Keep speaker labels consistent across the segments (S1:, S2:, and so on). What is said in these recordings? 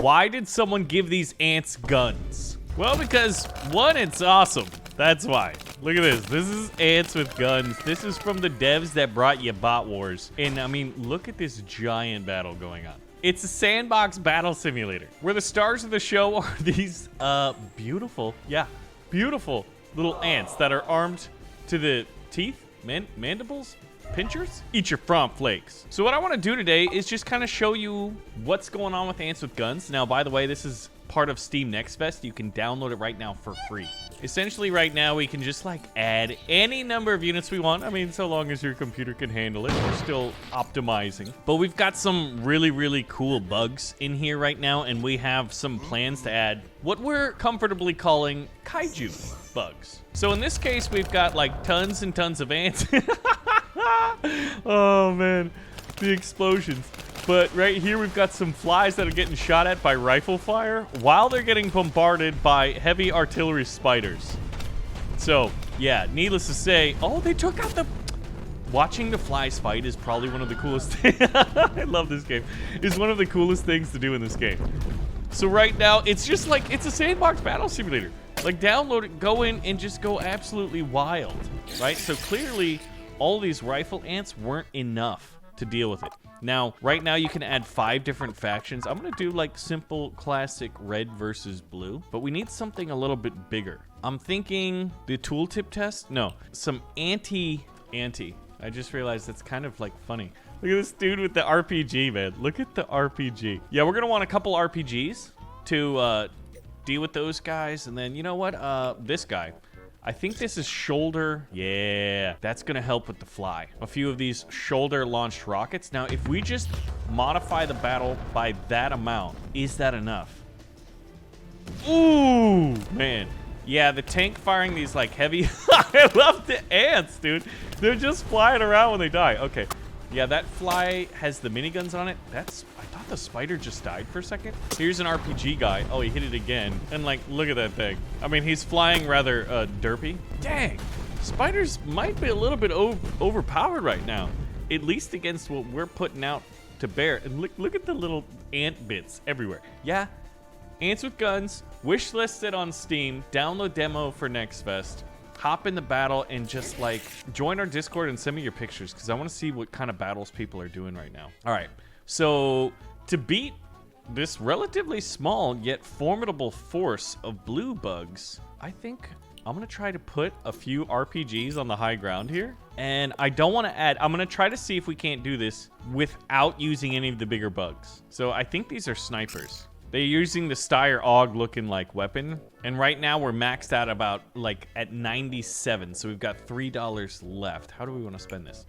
S1: Why did someone give these ants guns? Well, because one, it's awesome. That's why. Look at this. This is ants with guns. This is from the devs that brought you Bot Wars. And I mean, look at this giant battle going on. It's a sandbox battle simulator where the stars of the show are these beautiful little ants that are armed to the teeth, mandibles, pinchers. Eat your front flakes. So what I want to do today is just kind of show you what's going on with ants with guns. Now, by the way, this is part of Steam Next Fest. You can download it right now for free. Essentially, right now, we can just like add any number of units we want. I mean, so long as your computer can handle it. We're still optimizing. But we've got some really, really cool bugs in here right now, and we have some plans to add what we're comfortably calling kaiju bugs. So in this case, we've got like tons and tons of ants. Oh man, the explosions. But right here, we've got some flies that are getting shot at by rifle fire while they're getting bombarded by heavy artillery spiders. So, yeah, needless to say, oh, they took out the... Watching the flies fight is probably one of the coolest things. I love this game. It's one of the coolest things to do in this game. So right now, it's just like, it's a sandbox battle simulator. Like, download it, go in, and just go absolutely wild, right? So clearly, all these rifle ants weren't enough to deal with it. Now, right now you can add 5 different factions. I'm gonna do like simple classic red versus blue, but we need something a little bit bigger. I'm thinking the tooltip test? No, some anti. I just realized that's kind of like funny. Look at this dude with the RPG, man. Look at the RPG. Yeah, we're gonna want a couple RPGs to deal with those guys. And then, you know what? This guy. I think this is shoulder. Yeah, that's gonna help with the fly. A few of these shoulder launched rockets. Now, if we just modify the battle by that amount, is that enough? Ooh, man. Yeah, the tank firing these like heavy. I love the ants, dude. They're just flying around when they die. Okay. Yeah, that fly has the miniguns on it. I thought the spider just died for a second. Here's an RPG guy. Oh, he hit it again. And like, look at that thing. I mean, he's flying rather derpy. Dang, spiders might be a little bit overpowered right now. At least against what we're putting out to bear. And look at the little ant bits everywhere. Yeah, ants with guns. Wish listed on Steam. Download demo for Next Fest. Hop in the battle and just like join our Discord and send me your pictures because I want to see what kind of battles people are doing right now. All right, so to beat this relatively small yet formidable force of blue bugs, I think I'm gonna try to put a few RPGs on the high ground here. And I don't want to add, I'm gonna try to see if we can't do this without using any of the bigger bugs. So I think these are snipers. They're using the Steyr AUG looking like weapon. And right now we're maxed out about like at 97. So we've got $3 left. How do we want to spend this?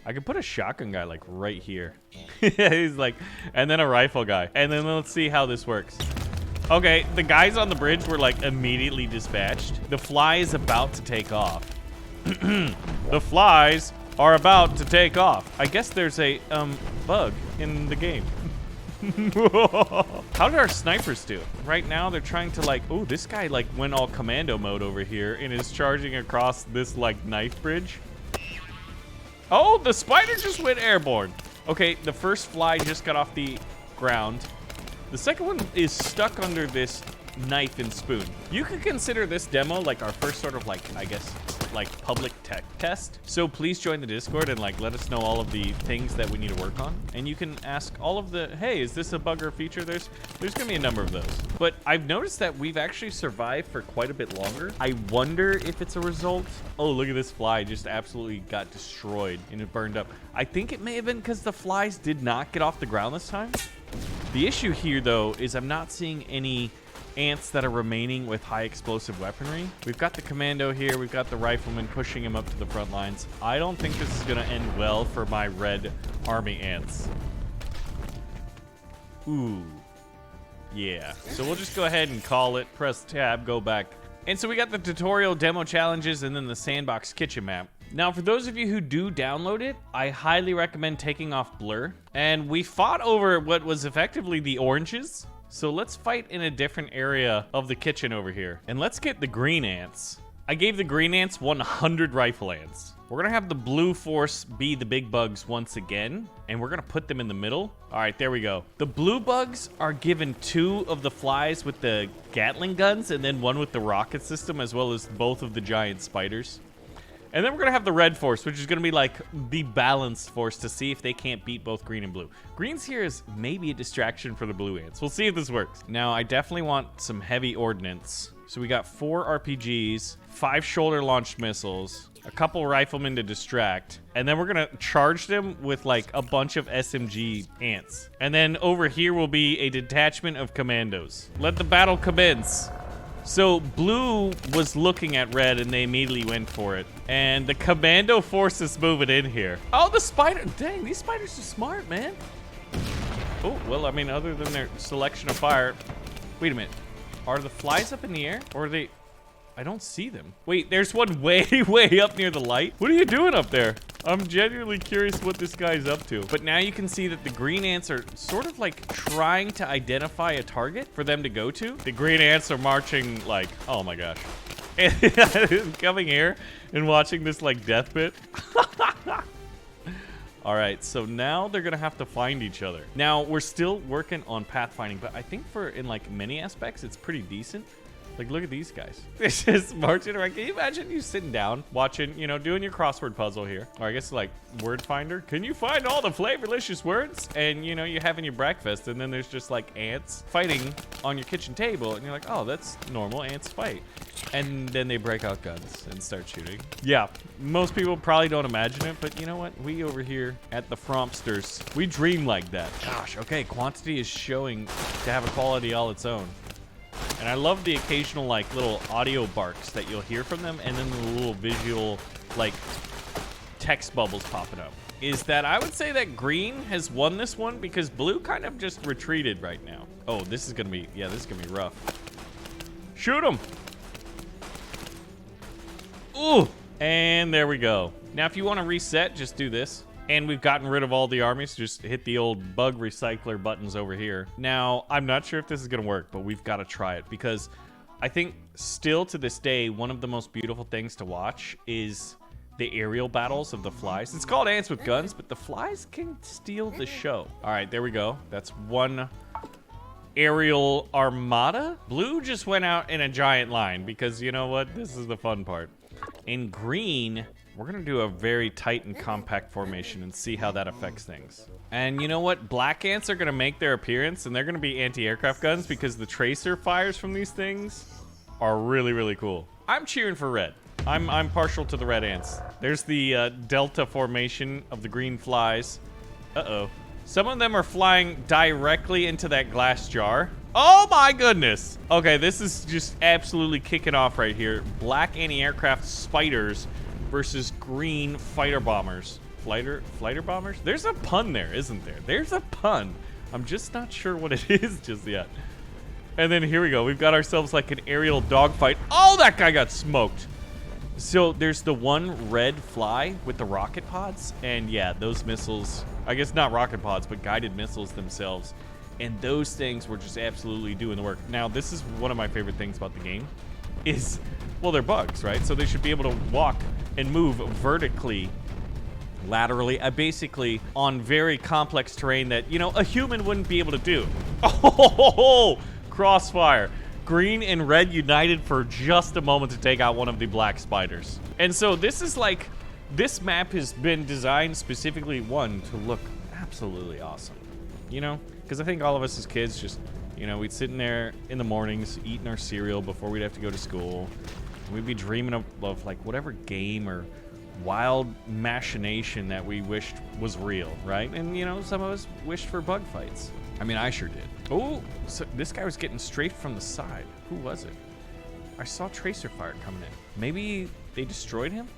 S1: I could put a shotgun guy like right here. He's like, and then a rifle guy. And then let's see how this works. Okay, the guys on the bridge were like immediately dispatched. The fly is about to take off. The flies are about to take off. I guess there's a bug in the game. How did our snipers do? Right now they're trying to like, oh, this guy like went all commando mode over here and is charging across this like knife bridge. Oh, the spider just went airborne. Okay, the first fly just got off the ground. The second one is stuck under this knife and spoon. You could consider this demo like our first sort of like, I guess, like public tech test. So please join the Discord and like let us know all of the things that we need to work on. And you can ask all of the, hey, is this a bug or feature? There's gonna be a number of those. But I've noticed that we've actually survived for quite a bit longer. I wonder if it's a result. Oh, look at this fly just absolutely got destroyed and it burned up. I think it may have been because the flies did not get off the ground this time. The issue here though is I'm not seeing any ants that are remaining with high explosive weaponry. We've got the commando here. We've got the rifleman pushing him up to the front lines. I don't think this is going to end well for my red army ants. Ooh. Yeah. So we'll just go ahead and call it. Press tab, go back. And so we got the tutorial demo challenges and then the sandbox kitchen map. Now, for those of you who do download it, I highly recommend taking off blur. And we fought over what was effectively the oranges. So let's fight in a different area of the kitchen over here. And let's get the green ants. I gave the green ants 100 rifle ants. We're gonna have the blue force be the big bugs once again, and we're gonna put them in the middle. All right, there we go. The blue bugs are given 2 of the flies with the Gatling guns and then 1 with the rocket system, as well as both of the giant spiders. And then we're gonna have the red force, which is gonna be like the balanced force to see if they can't beat both green and blue. Green's here is maybe a distraction for the blue ants. We'll see if this works. Now, I definitely want some heavy ordnance. So we got 4 RPGs, 5 shoulder-launched missiles, a couple riflemen to distract, and then we're gonna charge them with like a bunch of SMG ants. And then over here will be a detachment of commandos. Let the battle commence. So blue was looking at red and they immediately went for it. And the commando force is moving in here. Oh, the spider, dang, these spiders are smart, man. Oh, well, I mean, other than their selection of fire. Wait a minute, are the flies up in the air or are they? I don't see them. Wait, there's one way, way up near the light. What are you doing up there? I'm genuinely curious what this guy's up to. But now you can see that the green ants are sort of like trying to identify a target for them to go to. The green ants are marching like, oh my gosh. And coming here and watching this like death pit. All right, so now they're gonna have to find each other. Now, we're still working on pathfinding, but I think for in like many aspects, it's pretty decent. Like, look at these guys. They're just marching around. Can you imagine you sitting down, watching, you know, doing your crossword puzzle here? Or I guess, like, word finder. Can you find all the flavorlicious words? And, you know, you're having your breakfast, and then there's just, like, ants fighting on your kitchen table. And you're like, oh, that's normal. Ants fight. And then they break out guns and start shooting. Yeah, most people probably don't imagine it, but you know what? We over here at the Frompsters, we dream like that. Gosh, okay, Quantity is showing to have a quality all its own. And I love the occasional, like, little audio barks that you'll hear from them, and then the little visual, like, text bubbles popping up. Is that I would say that green has won this one because blue kind of just retreated right now. Oh, this is gonna be, yeah, this is gonna be rough. Shoot him! Ooh! And there we go. Now, if you want to reset, just do this. And we've gotten rid of all the armies. Just hit the old bug recycler buttons over here. Now, I'm not sure if this is going to work, but we've got to try it because I think still to this day, one of the most beautiful things to watch is the aerial battles of the flies. It's called Ants with Guns, but the flies can steal the show. All right, there we go. That's one aerial armada. Blue just went out in a giant line because you know what? This is the fun part. In green, we're gonna do a very tight and compact formation and see how that affects things. And you know what? Black ants are gonna make their appearance, and they're gonna be anti-aircraft guns because the tracer fires from these things are really, really cool. I'm cheering for red. I'm partial to the red ants. There's the delta formation of the green flies. Uh-oh. Some of them are flying directly into that glass jar. Oh my goodness. Okay, this is just absolutely kicking off right here. Black anti-aircraft spiders versus green fighter bombers. Fighter bombers? There's a pun there, isn't there? There's a pun. I'm just not sure what it is just yet. And then here we go. We've got ourselves like an aerial dogfight. Oh, that guy got smoked. So there's the one red fly with the rocket pods. And yeah, those missiles, I guess not rocket pods, but guided missiles themselves. And those things were just absolutely doing the work. Now, this is one of my favorite things about the game is, well, they're bugs, right? So they should be able to walk and move vertically, laterally, basically on very complex terrain that, you know, a human wouldn't be able to do. Oh, crossfire. Green and red united for just a moment to take out one of the black spiders. And so this is like, this map has been designed specifically, one, to look absolutely awesome. You know, because I think all of us as kids just, you know, we'd sit in there in the mornings eating our cereal before we'd have to go to school. And we'd be dreaming of like whatever game or wild machination that we wished was real, right? And, you know, some of us wished for bug fights. I mean, I sure did. Oh, so this guy was getting straight from the side. Who was it? I saw tracer fire coming in. Maybe they destroyed him?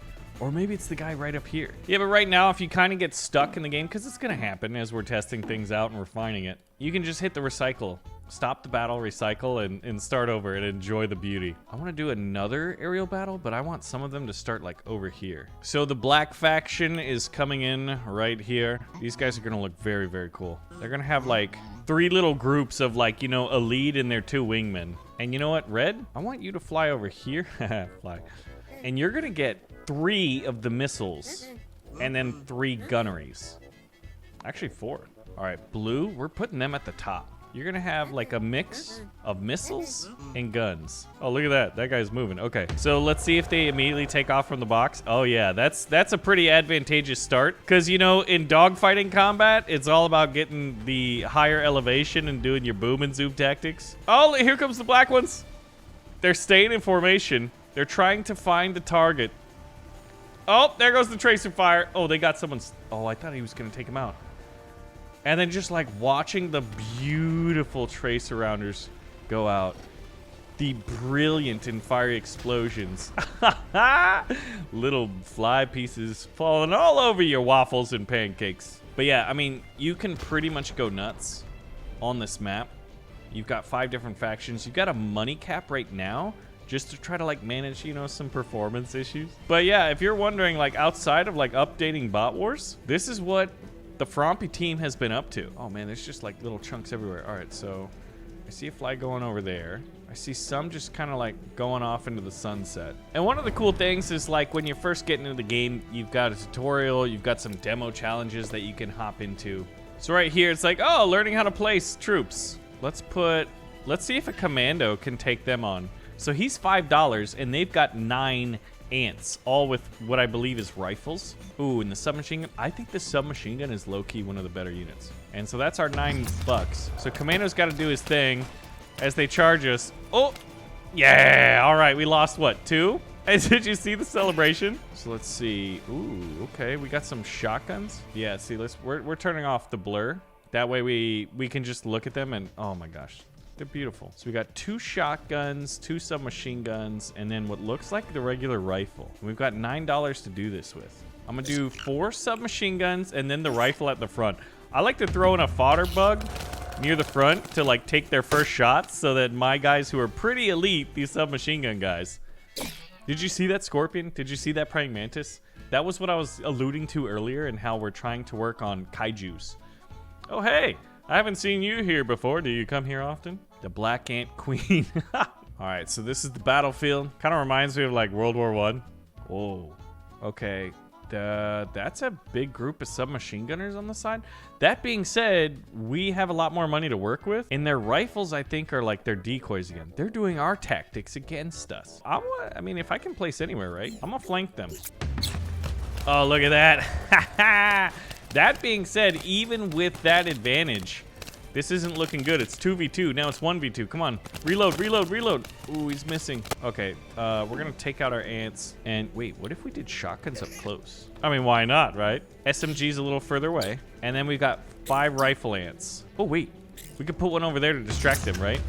S1: Or maybe it's the guy right up here. Yeah, but right now, if you kind of get stuck in the game, because it's going to happen as we're testing things out and refining it, you can just hit the recycle. Stop the battle, recycle, and start over and enjoy the beauty. I want to do another aerial battle, but I want some of them to start, like, over here. So the black faction is coming in right here. These guys are going to look very, very cool. They're going to have, like, 3 little groups of, like, you know, a lead and their 2 wingmen. And you know what, Red? I want you to fly over here. Fly. And you're gonna get 3 of the missiles and then 3 gunneries. Actually 4. All right, blue, we're putting them at the top. You're gonna have like a mix of missiles and guns. Oh, look at that. That guy's moving. Okay, so let's see if they immediately take off from the box. Oh yeah, that's a pretty advantageous start. Because, you know, in dogfighting combat, it's all about getting the higher elevation and doing your boom and zoom tactics. Oh, here comes the black ones. They're staying in formation. They're trying to find the target. Oh, there goes the tracer fire. Oh, they got someone's... Oh, I thought he was gonna take him out. And then just like watching the beautiful tracer rounders go out. The brilliant and fiery explosions. Little fly pieces falling all over your waffles and pancakes. But yeah, I mean, you can pretty much go nuts on this map. You've got 5 different factions. You've got a money cap right now just to try to like manage, you know, some performance issues. But yeah, if you're wondering, like outside of like updating Bot Wars, this is what the Frompy team has been up to. Oh man, there's just like little chunks everywhere. All right, so I see a fly going over there. I see some just kind of like going off into the sunset. And one of the cool things is like when you're first getting into the game, you've got a tutorial, you've got some demo challenges that you can hop into. So right here, it's like, oh, learning how to place troops. Let's see if a commando can take them on. So he's $5 and they've got 9 ants, all with what I believe is rifles. Ooh, and the submachine gun. I think the submachine gun is low-key one of the better units. And so that's our $9. So Commando's got to do his thing as they charge us. Oh, yeah. All right, we lost what, 2? Did you see the celebration? So let's see. Ooh, okay. We got some shotguns. Yeah, see, we're turning off the blur. That way we can just look at them and, oh my gosh. They're beautiful. So we got 2 shotguns, 2 submachine guns, and then what looks like the regular rifle. And we've got $9 to do this with. I'm gonna do 4 submachine guns and then the rifle at the front. I like to throw in a fodder bug near the front to like take their first shots so that my guys who are pretty elite, these submachine gun guys. Did you see that scorpion? Did you see that praying mantis? That was what I was alluding to earlier and how we're trying to work on kaijus. Oh, hey. I haven't seen you here before. Do you come here often? The Black Ant Queen. All right, so this is the battlefield. Kind of reminds me of like World War I. Whoa. Okay. That's a big group of submachine gunners on the side. That being said, we have a lot more money to work with. And their rifles, I think, are like their decoys again. They're doing our tactics against us. I mean, if I can place anywhere, right? I'm gonna flank them. Oh, look at that. That being said, even with that advantage, this isn't looking good. It's 2v2. Now it's 1v2. Come on. Reload, reload, reload. Ooh, he's missing. Okay, we're going to take out our ants. And wait, what if we did shotguns up close? I mean, why not, right? SMG's a little further away. And then we've got 5 rifle ants. Oh, wait. We could put one over there to distract them, right?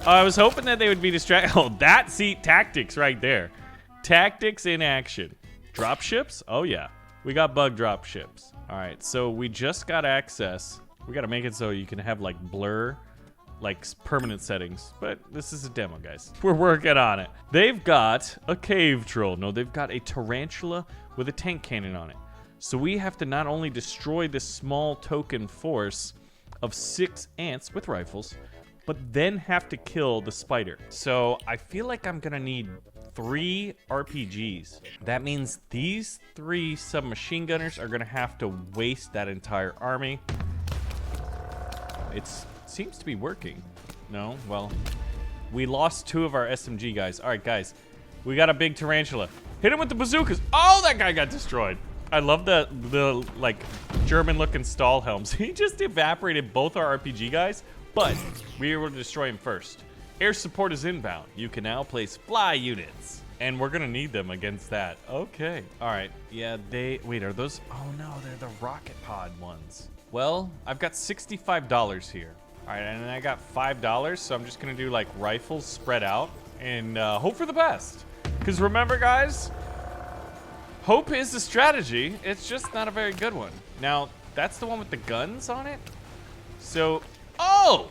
S1: I was hoping that they would be distracted. Oh, that seat tactics right there. Tactics in action. Drop ships? Oh, yeah. We got bug drop ships. All right, so we just got access. We got to make it so you can have like blur, like permanent settings. But this is a demo, guys. We're working on it. They've got a cave troll. No, they've got a tarantula with a tank cannon on it. So we have to not only destroy this small token force of 6 ants with rifles, but then have to kill the spider. So I feel like I'm going to need 3 RPGs. That means these 3 submachine gunners are gonna have to waste that entire army. It seems to be working. No, well, we lost 2 of our SMG guys. All right, guys, we got a big tarantula. Hit him with the bazookas. Oh, that guy got destroyed. I love the like German-looking stall helms. He just evaporated both our RPG guys, but we were able to destroy him first. Air support is inbound. You can now place fly units. And we're gonna need them against that. Okay. All right. Yeah, wait, are those? Oh no, they're the rocket pod ones. Well, I've got $65 here. All right, and then I got $5, so I'm just gonna do like rifles spread out and hope for the best. Because remember, guys, hope is the strategy. It's just not a very good one. Now, that's the one with the guns on it. So, oh!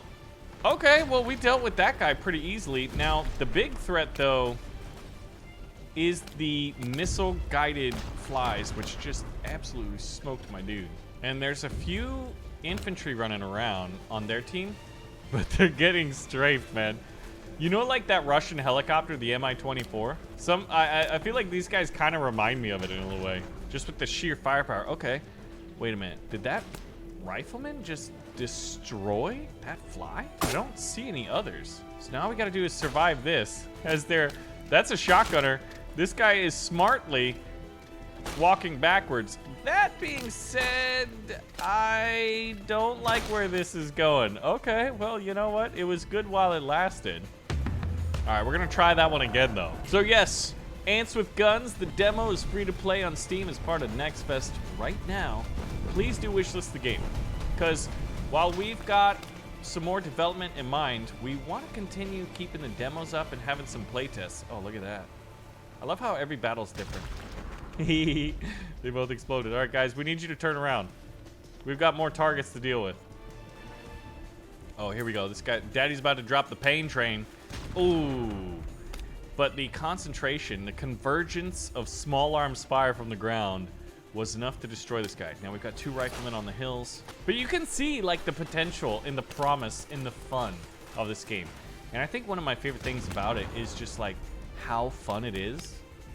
S1: Okay, well, we dealt with that guy pretty easily. Now, the big threat, though, is the missile-guided flies, which just absolutely smoked my dude. And there's a few infantry running around on their team, but they're getting strafed, man. You know, like that Russian helicopter, the Mi-24? I feel like these guys kind of remind me of it in a little way. Just with the sheer firepower. Okay. Wait a minute. Did that rifleman just destroy that fly? I don't see any others. So now all we got to do is survive this. That's a shotgunner. This guy is smartly walking backwards. That being said, I don't like where this is going. Okay, well, you know what? It was good while it lasted. All right, we're gonna try that one again, though. So yes, Ants with Guns, the demo is free to play on Steam as part of Next Fest right now. Please do wishlist the game, because while we've got some more development in mind, we want to continue keeping the demos up and having some playtests. Oh, look at that. I love how every battle's different. They both exploded. All right, guys, we need you to turn around. We've got more targets to deal with. Oh, here we go. This guy, Daddy's about to drop the pain train. Ooh. But the concentration, the convergence of small arms fire from the ground was enough to destroy this guy. Now we've got 2 riflemen on the hills. But you can see, like, the potential in the promise, in the fun of this game. And I think one of my favorite things about it is just, like, how fun it is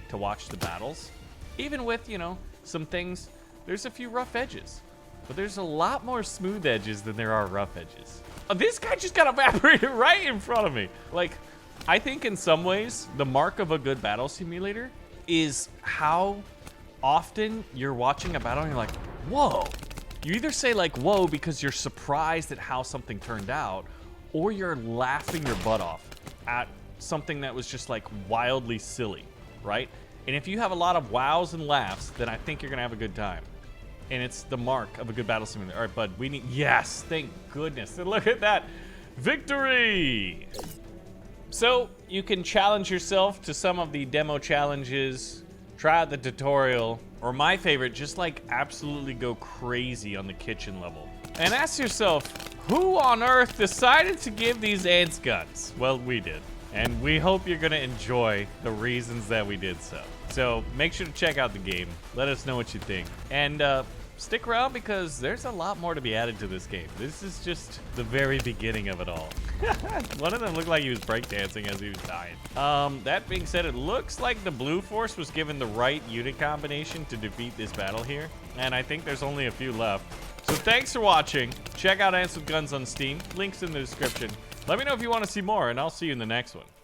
S1: to watch the battles. Even with, you know, some things, there's a few rough edges. But there's a lot more smooth edges than there are rough edges. Oh, this guy just got evaporated right in front of me. Like, I think in some ways, the mark of a good battle simulator is how often you're watching a battle and you're like, whoa. You either say like, whoa, because you're surprised at how something turned out, or you're laughing your butt off at something that was just like wildly silly, right? And if you have a lot of wows and laughs, then I think you're gonna have a good time. And it's the mark of a good battle simulator. All right, bud, we need, yes, thank goodness. And look at that, victory! So you can challenge yourself to some of the demo challenges, try out the tutorial, or my favorite, just like absolutely go crazy on the kitchen level. And ask yourself, who on earth decided to give these ants guns? Well, we did. And we hope you're gonna enjoy the reasons that we did so. So make sure to check out the game. Let us know what you think. And stick around because there's a lot more to be added to this game. This is just the very beginning of it all. One of them looked like he was breakdancing as he was dying. That being said, it looks like the Blue Force was given the right unit combination to defeat this battle here. And I think there's only a few left. So thanks for watching. Check out Ants with Guns on Steam. Links in the description. Let me know if you want to see more, and I'll see you in the next one.